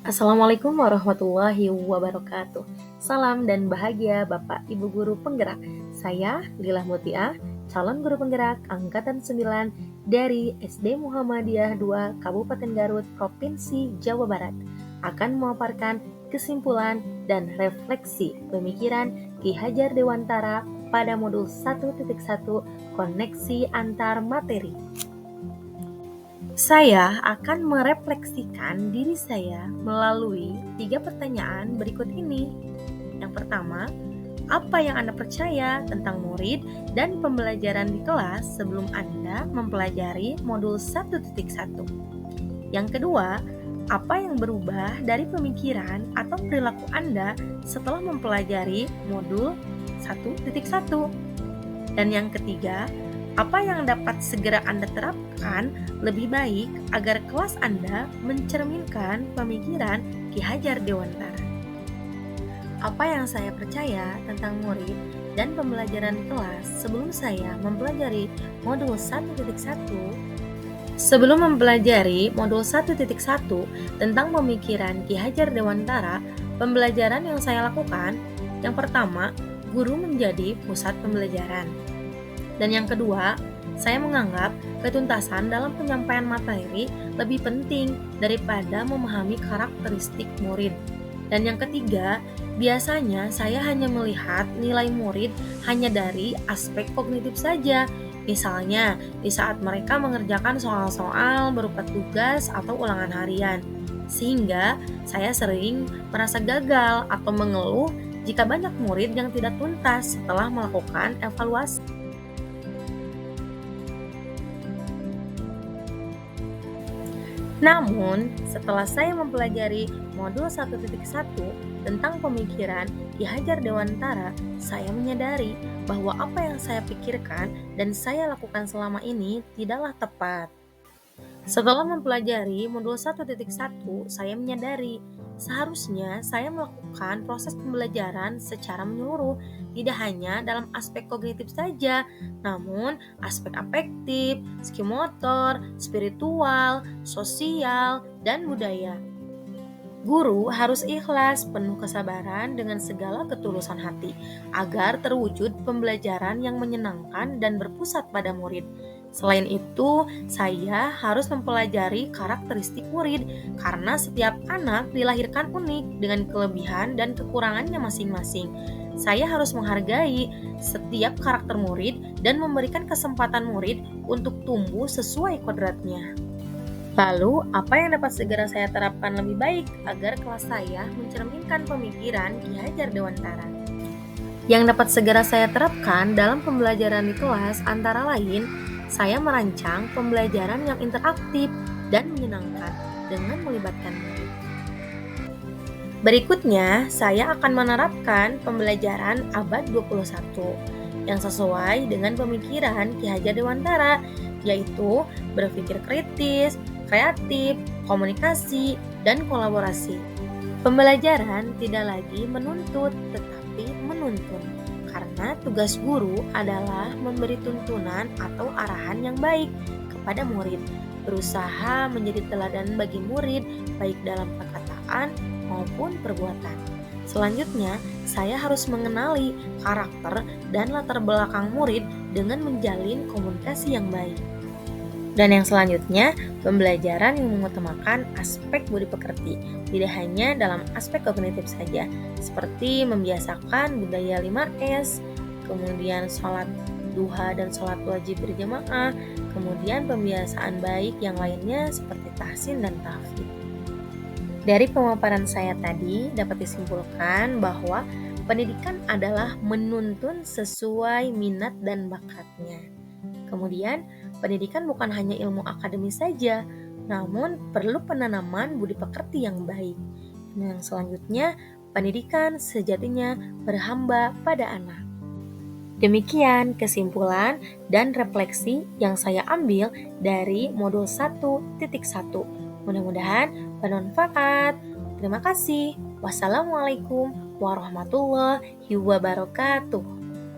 Assalamualaikum warahmatullahi wabarakatuh. Salam dan bahagia Bapak Ibu Guru Penggerak. Saya Lila Mutia, calon guru penggerak Angkatan 9 dari SD Muhammadiyah 2 Kabupaten Garut, Provinsi Jawa Barat, akan memaparkan kesimpulan dan refleksi pemikiran Ki Hajar Dewantara pada modul 1.1 koneksi antar materi. Saya akan merefleksikan diri saya melalui 3 pertanyaan berikut ini. Yang pertama, apa yang Anda percaya tentang murid dan pembelajaran di kelas sebelum Anda mempelajari modul 1.1? Yang kedua, apa yang berubah dari pemikiran atau perilaku Anda setelah mempelajari modul 1.1? Dan yang ketiga, apa yang dapat segera Anda terapkan lebih baik agar kelas Anda mencerminkan pemikiran Ki Hajar Dewantara? Apa yang saya percaya tentang murid dan pembelajaran kelas sebelum saya mempelajari modul 1.1? Sebelum mempelajari modul 1.1 tentang pemikiran Ki Hajar Dewantara, pembelajaran yang saya lakukan, yang pertama, guru menjadi pusat pembelajaran. Dan yang kedua, saya menganggap ketuntasan dalam penyampaian materi lebih penting daripada memahami karakteristik murid. Dan yang ketiga, biasanya saya hanya melihat nilai murid hanya dari aspek kognitif saja. Misalnya, di saat mereka mengerjakan soal-soal berupa tugas atau ulangan harian. Sehingga saya sering merasa gagal atau mengeluh jika banyak murid yang tidak tuntas setelah melakukan evaluasi. Namun, setelah saya mempelajari modul 1.1 tentang pemikiran Ki Hajar Dewantara, saya menyadari bahwa apa yang saya pikirkan dan saya lakukan selama ini tidaklah tepat. Setelah mempelajari modul 1.1, saya menyadari seharusnya saya melakukan proses pembelajaran secara menyeluruh, tidak hanya dalam aspek kognitif saja, namun aspek afektif, psikomotor, spiritual, sosial, dan budaya. Guru harus ikhlas, penuh kesabaran dengan segala ketulusan hati, agar terwujud pembelajaran yang menyenangkan dan berpusat pada murid. Selain itu, saya harus mempelajari karakteristik murid, karena setiap anak dilahirkan unik dengan kelebihan dan kekurangannya masing-masing. Saya harus menghargai setiap karakter murid dan memberikan kesempatan murid untuk tumbuh sesuai kodratnya. Lalu, apa yang dapat segera saya terapkan lebih baik agar kelas saya mencerminkan pemikiran Ki Hajar Dewantara? Yang dapat segera saya terapkan dalam pembelajaran di kelas antara lain, saya merancang pembelajaran yang interaktif dan menyenangkan dengan melibatkan murid. Berikutnya, saya akan menerapkan pembelajaran abad 21 yang sesuai dengan pemikiran Ki Hajar Dewantara, yaitu berpikir kritis, kreatif, komunikasi, dan kolaborasi. Pembelajaran tidak lagi menuntut, tetapi menuntun, karena tugas guru adalah memberi tuntunan atau arahan yang baik kepada murid, berusaha menjadi teladan bagi murid baik dalam perkataan maupun perbuatan. Selanjutnya, saya harus mengenali karakter dan latar belakang murid dengan menjalin komunikasi yang baik. Dan yang selanjutnya, pembelajaran yang mengutamakan aspek budi pekerti, tidak hanya dalam aspek kognitif saja, seperti membiasakan budaya 5S, kemudian sholat duha dan sholat wajib berjamaah, kemudian pembiasaan baik yang lainnya seperti tahsin dan tahfidz. Dari pemaparan saya tadi dapat disimpulkan bahwa pendidikan adalah menuntun sesuai minat dan bakatnya. Kemudian, pendidikan bukan hanya ilmu akademis saja, namun perlu penanaman budi pekerti yang baik. Dan yang selanjutnya, pendidikan sejatinya berhamba pada anak. Demikian kesimpulan dan refleksi yang saya ambil dari modul 1.1. Mudah-mudahan bermanfaat. Terima kasih. Wassalamualaikum warahmatullahi wabarakatuh.